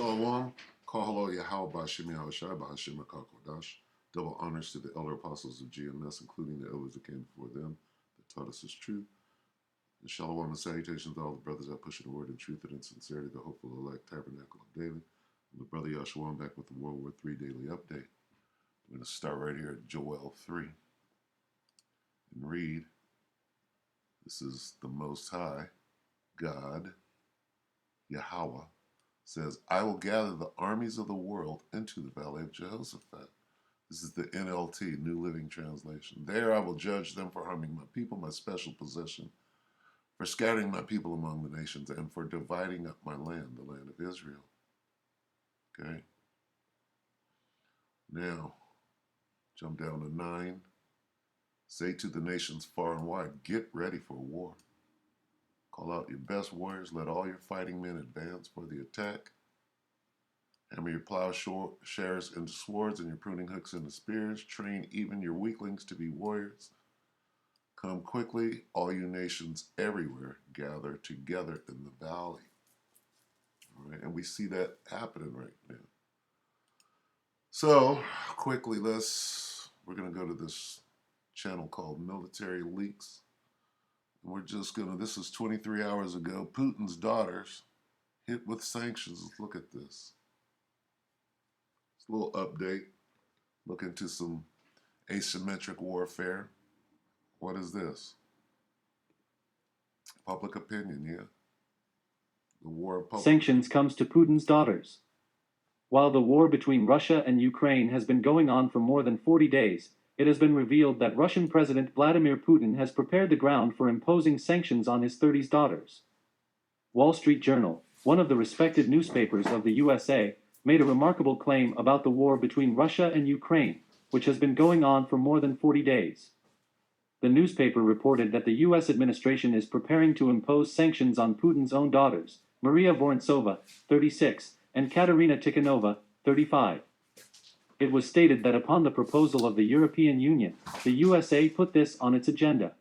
Shalom, Kahalo Yahweh Bashim Yahushai Bahashim HaKakodash. Double honors to the elder apostles of GMS, including the elders that came before them, that taught us His truth. And shalom and salutations to all the brothers that push the word in truth and in sincerity, the hopeful elect tabernacle of Daily. And the brother Yahshua, I'm back with the World War III Daily Update. We're going to start right here at Joel 3 and read. This is the Most High, God, Yahweh, says, I will gather the armies of the world into the valley of Jehoshaphat. This is the NLT, New Living Translation. There I will judge them for harming my people, my special possession, for scattering my people among the nations, and for dividing up my land, the land of Israel. Okay? Now, jump down to 9. Say to the nations far and wide, get ready for war. Call out your best warriors. Let all your fighting men advance for the attack. Hammer your plowshares into swords and your pruning hooks into spears. Train even your weaklings to be warriors. Come quickly, all you nations everywhere. Gather together in the valley. All right, and we see that happening right now. So, quickly, we're going to go to this channel called Military Leaks. We're just going to, this is 23 hours ago, Putin's daughters hit with sanctions. Let's look at this. It's a little update. Look into some asymmetric warfare. What is this? Public opinion, yeah. The war of public Sanctions comes to Putin's daughters. While the war between Russia and Ukraine has been going on for more than 40 days, it has been revealed that Russian President Vladimir Putin has prepared the ground for imposing sanctions on his 30 daughters. Wall Street Journal, one of the respected newspapers of the USA, made a remarkable claim about the war between Russia and Ukraine, which has been going on for more than 40 days. The newspaper reported that the U.S. administration is preparing to impose sanctions on Putin's own daughters, Maria Vorontsova, 36, and Katerina Tikhanova, 35. It was stated that upon the proposal of the European Union, the USA put this on its agenda.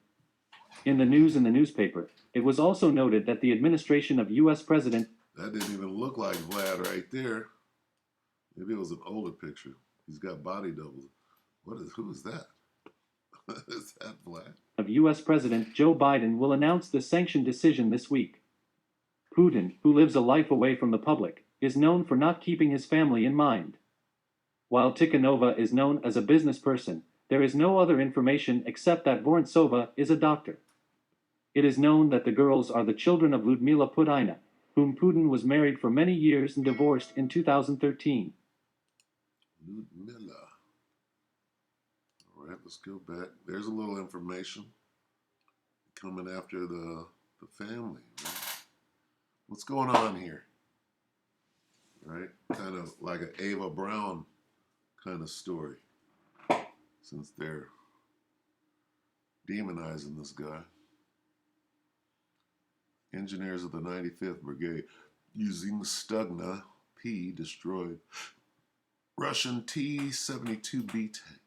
In the news in the newspaper, it was also noted that the administration of U.S. President... That didn't even look like Vlad right there. Maybe it was an older picture. He's got body doubles. Who is that? Is that Vlad? Of U.S. President Joe Biden will announce the sanction decision this week. Putin, who lives a life away from the public, is known for not keeping his family in mind. While Tikhanova is known as a business person, there is no other information except that Vorontsova is a doctor. It is known that the girls are the children of Ludmila Putina, whom Putin was married for many years and divorced in 2013. Ludmila. All right, let's go back. There's a little information coming after the family. Right? What's going on here? Right? Kind of like an Ava Brown kind of story, since they're demonizing this guy. Engineers of the 95th Brigade using Stugna P destroyed Russian T72B tank.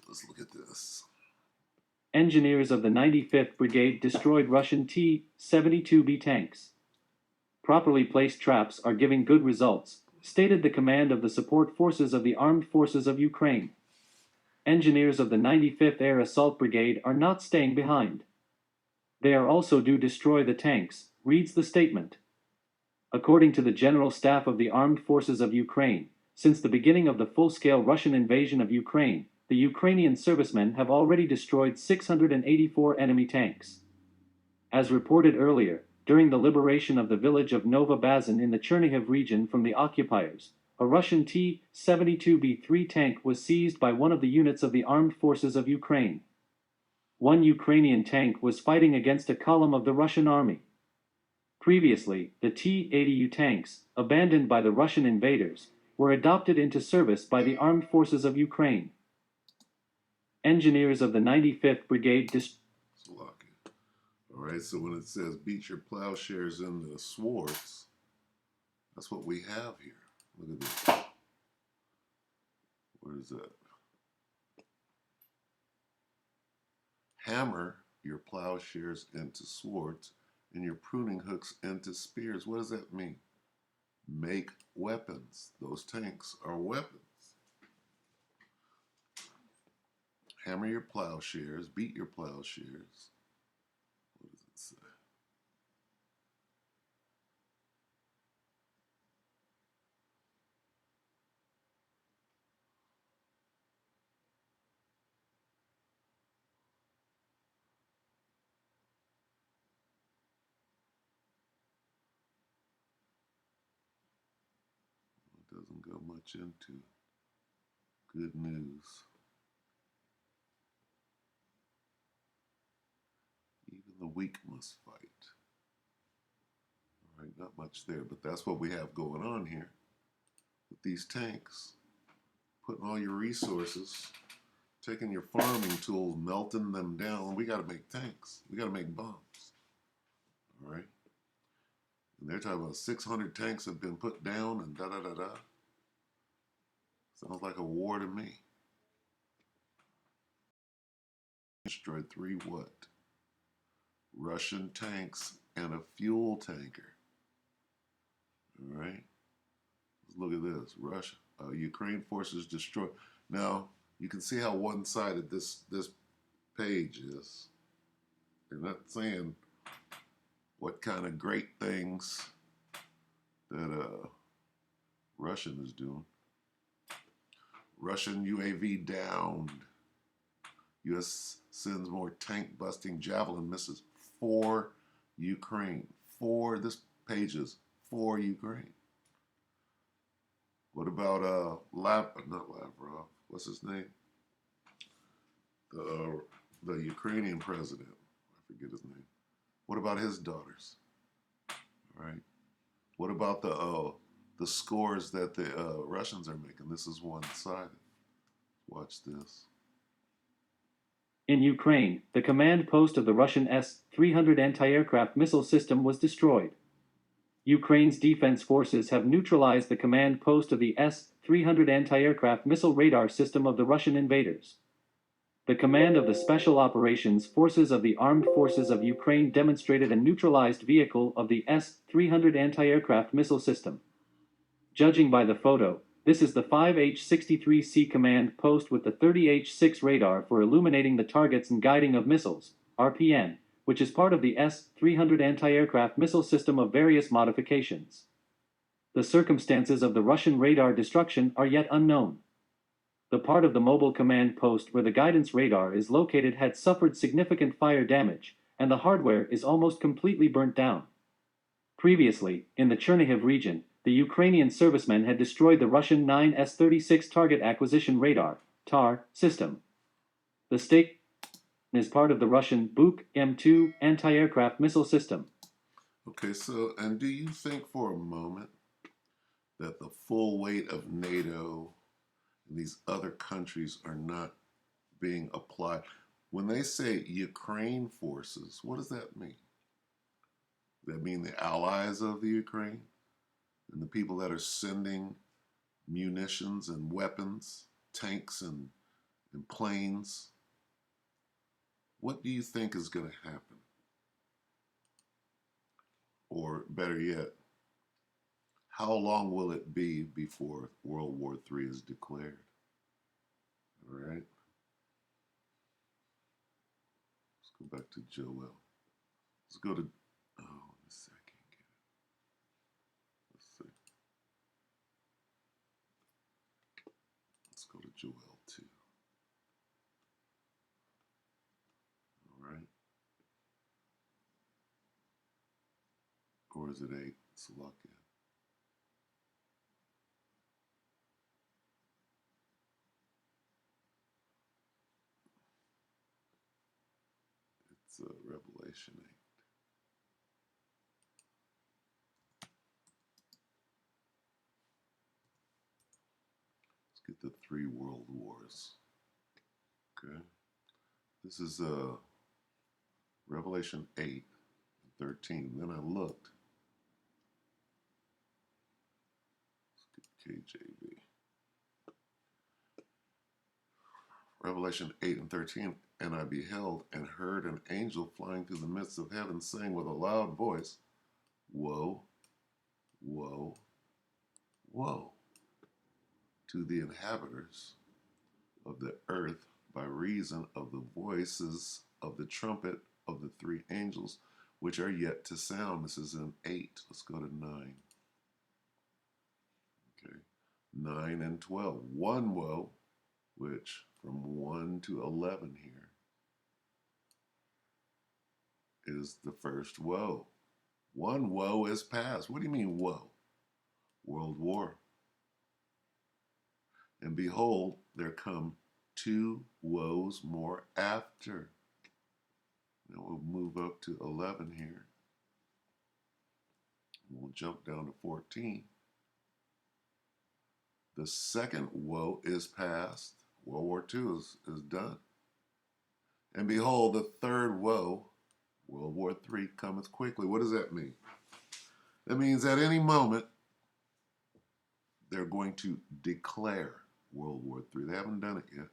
Let's look at this. Engineers of the 95th Brigade destroyed Russian T72B tanks. Properly placed traps are giving good results, stated the command of the support forces of the Armed Forces of Ukraine. Engineers of the 95th Air Assault Brigade are not staying behind. They are also to destroy the tanks, reads the statement. According to the General Staff of the Armed Forces of Ukraine, since the beginning of the full-scale Russian invasion of Ukraine, the Ukrainian servicemen have already destroyed 684 enemy tanks. As reported earlier, during the liberation of the village of Nova Bazin in the Chernihiv region from the occupiers, a Russian T-72B3 tank was seized by one of the units of the Armed Forces of Ukraine. One Ukrainian tank was fighting against a column of the Russian army. Previously, the T-80U tanks, abandoned by the Russian invaders, were adopted into service by the Armed Forces of Ukraine. Engineers of the 95th Brigade All right, so when it says beat your plowshares into swords, that's what we have here. Look at this. What is that? Hammer your plowshares into swords and your pruning hooks into spears. What does that mean? make weapons. Those tanks are weapons. Hammer your plowshares, beat your plowshares. What does it say? It doesn't go much into good news. Even the weak must fight. All right, not much there, but that's what we have going on here with these tanks. Putting all your resources, taking your farming tools, melting them down. We got to make tanks. We got to make bombs. All right. And they're talking about 600 tanks have been put down and da da da da. Sounds like a war to me. Destroyed 3 what? Russian tanks and a fuel tanker. All right. Let's look at this. Russia, Ukraine forces destroy. Now you can see how one-sided this page is. They're not saying what kind of great things that Russian is doing. Russian UAV downed. U.S. sends more tank-busting Javelin missiles for Ukraine. This page is for Ukraine. What about not Lavrov? What's his name? The Ukrainian president. I forget his name. What about his daughters? All right. What about the scores that the Russians are making? This is one-sided. Watch this. In Ukraine, the command post of the Russian S300 anti-aircraft missile system was destroyed. Ukraine's defense forces have neutralized the command post of the S300 anti-aircraft missile radar system of the Russian invaders. The command of the Special Operations Forces of the Armed Forces of Ukraine demonstrated a neutralized vehicle of the S300 anti-aircraft missile system. Judging by the photo, this is the 5H-63C command post with the 30H-6 radar for illuminating the targets and guiding of missiles, RPN, which is part of the S-300 anti-aircraft missile system of various modifications. The circumstances of the Russian radar destruction are yet unknown. The part of the mobile command post where the guidance radar is located had suffered significant fire damage, and the hardware is almost completely burnt down. Previously, in the Chernihiv region, the Ukrainian servicemen had destroyed the Russian 9S-36 target acquisition radar (TAR) system. The state is part of the Russian Buk M2 anti-aircraft missile system. Okay, so, and do you think for a moment that the full weight of NATO and these other countries are not being applied? When they say Ukraine forces, what does that mean? Does that mean the allies of the Ukraine and the people that are sending munitions and weapons, tanks and planes? What do you think is going to happen? Or better yet, how long will it be before World War III is declared? All right. Let's go back to Joel. Let's go to, oh, let me see, I can't get it. Let's see. Let's go to Joel 2. All right. Or is it 8? It's lucky. It's Revelation 8. Let's get the 3 world wars. Okay. This is Revelation 8 and 13. Then I looked. Let's get KJV. Revelation 8 and 13. And I beheld and heard an angel flying through the midst of heaven, saying with a loud voice, Woe, woe, woe to the inhabitants of the earth by reason of the voices of the trumpet of the three angels which are yet to sound. This is in 8. Let's go to 9. Okay. 9 and 12. One woe, which from 1 to 11 here is the first woe. One woe is past. What do you mean woe? World war. And behold, there come 2 woes more after. Now we'll move up to 11 here. We'll jump down to 14. The second woe is past. World War II is done. And behold, the third woe, World War III, cometh quickly. What does that mean? That means at any moment, they're going to declare World War III. They haven't done it yet.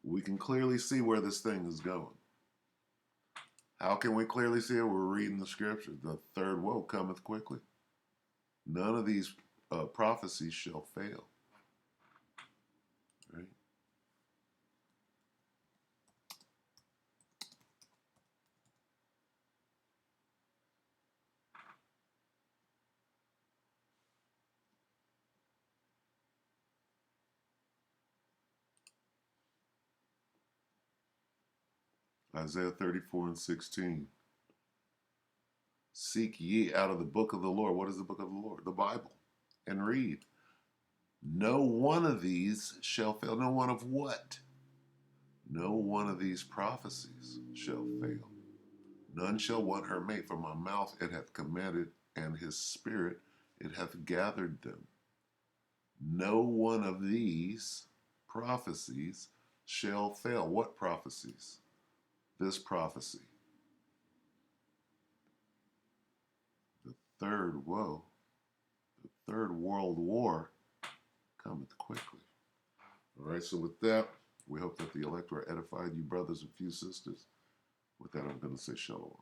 We can clearly see where this thing is going. How can we clearly see it? We're reading the scripture. The third woe cometh quickly. None of these prophecies shall fail. Right? Isaiah 34 and 16. Seek ye out of the book of the Lord. What is the book of the Lord? The Bible. And read. No one of these shall fail. No one of what? No one of these prophecies shall fail. None shall want her mate. From my mouth it hath commanded, and his spirit it hath gathered them. No one of these prophecies shall fail. What prophecies? This prophecy. The third woe, the third world war cometh quickly. All right, so with that, we hope that the elect were edified, you brothers and few sisters. With that, I'm going to say shalom.